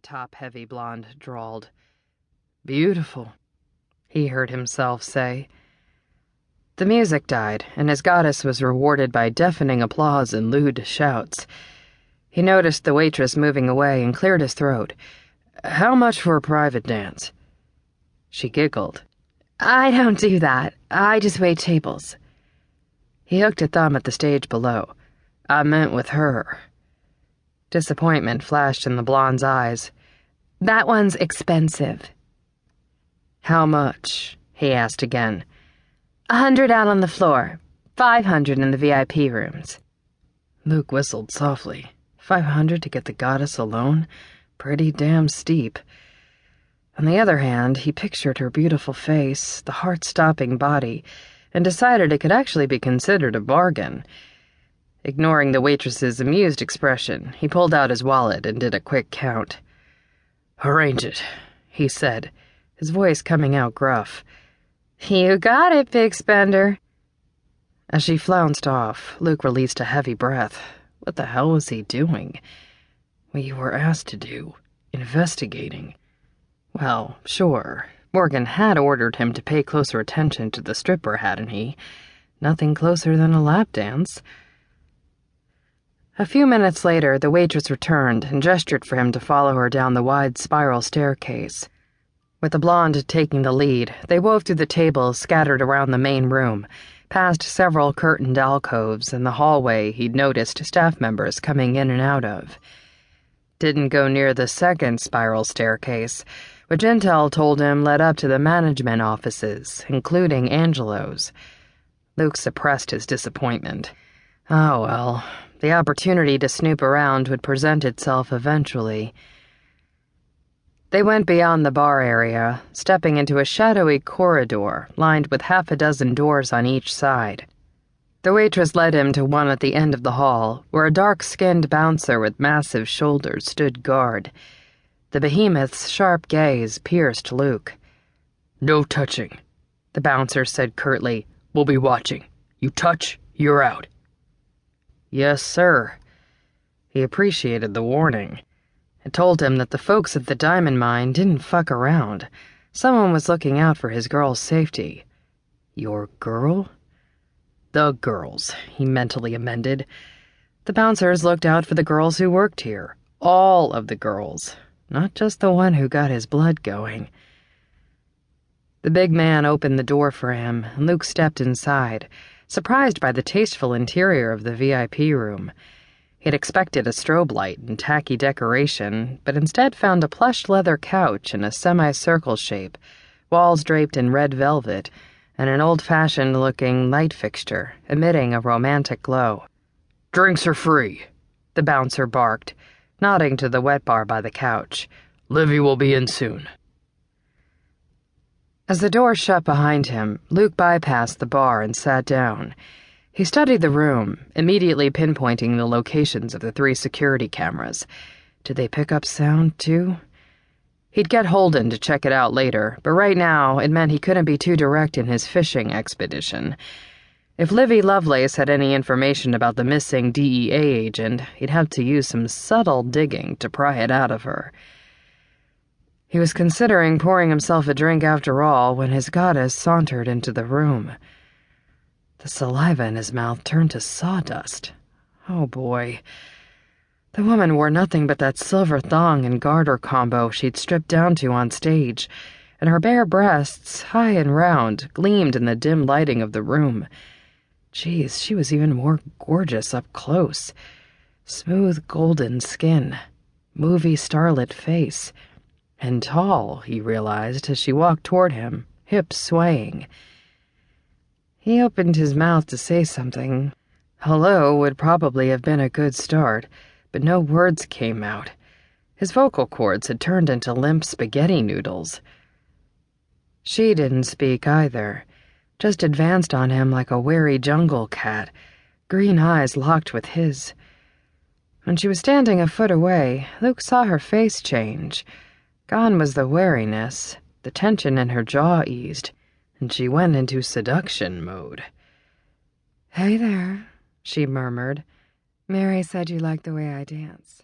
top-heavy blonde drawled. "Beautiful," he heard himself say. The music died, and his goddess was rewarded by deafening applause and lewd shouts. He noticed the waitress moving away and cleared his throat. "How much for a private dance?" She giggled. "I don't do that. I just wait tables." He hooked a thumb at the stage below. "I meant with her." Disappointment flashed in the blonde's eyes. "That one's expensive." "How much?" he asked again. $100 out on the floor, $500 in the VIP rooms. Luke whistled softly. $500 to get the goddess alone? Pretty damn steep. On the other hand, he pictured her beautiful face, the heart-stopping body, and decided it could actually be considered a bargain. Ignoring the waitress's amused expression, he pulled out his wallet and did a quick count. "Arrange it," he said, his voice coming out gruff. "You got it, big spender." As she flounced off, Luke released a heavy breath. What the hell was he doing? What you were asked to do. Investigating. Well, sure. Morgan had ordered him to pay closer attention to the stripper, hadn't he? Nothing closer than a lap dance. A few minutes later, the waitress returned and gestured for him to follow her down the wide spiral staircase. With the blonde taking the lead, they wove through the tables scattered around the main room, past several curtained alcoves and the hallway he'd noticed staff members coming in and out of. Didn't go near the second spiral staircase, which intel told him led up to the management offices, including Angelo's. Luke suppressed his disappointment. Oh well, the opportunity to snoop around would present itself eventually. They went beyond the bar area, stepping into a shadowy corridor lined with half a dozen doors on each side. The waitress led him to one at the end of the hall, where a dark-skinned bouncer with massive shoulders stood guard. The behemoth's sharp gaze pierced Luke. "No touching," the bouncer said curtly. "We'll be watching. You touch, you're out." "Yes, sir." He appreciated the warning. It told him that the folks at the diamond mine didn't fuck around. Someone was looking out for his girl's safety. Your girl? The girls, he mentally amended. The bouncers looked out for the girls who worked here. All of the girls. Not just the one who got his blood going. The big man opened the door for him, and Luke stepped inside, surprised by the tasteful interior of the VIP room. He'd expected a strobe light and tacky decoration, but instead found a plush leather couch in a semicircle shape, walls draped in red velvet, and an old-fashioned-looking light fixture emitting a romantic glow. "Drinks are free," the bouncer barked, nodding to the wet bar by the couch. "Livy will be in soon." As the door shut behind him, Luke bypassed the bar and sat down. He studied the room, immediately pinpointing the locations of the 3 security cameras. Did they pick up sound, too? He'd get Holden to check it out later, but right now it meant he couldn't be too direct in his fishing expedition. If Livy Lovelace had any information about the missing DEA agent, he'd have to use some subtle digging to pry it out of her. He was considering pouring himself a drink after all when his goddess sauntered into the room. The saliva in his mouth turned to sawdust. Oh boy. The woman wore nothing but that silver thong and garter combo she'd stripped down to on stage, and her bare breasts, high and round, gleamed in the dim lighting of the room. Geez, she was even more gorgeous up close. Smooth golden skin, movie starlit face, and tall, he realized as she walked toward him, hips swaying. He opened his mouth to say something. Hello would probably have been a good start, but no words came out. His vocal cords had turned into limp spaghetti noodles. She didn't speak either, just advanced on him like a wary jungle cat, green eyes locked with his. When she was standing a foot away, Luke saw her face change. Gone was the wariness, the tension in her jaw eased, and she went into seduction mode. "Hey there," she murmured. "Mary said you liked the way I dance."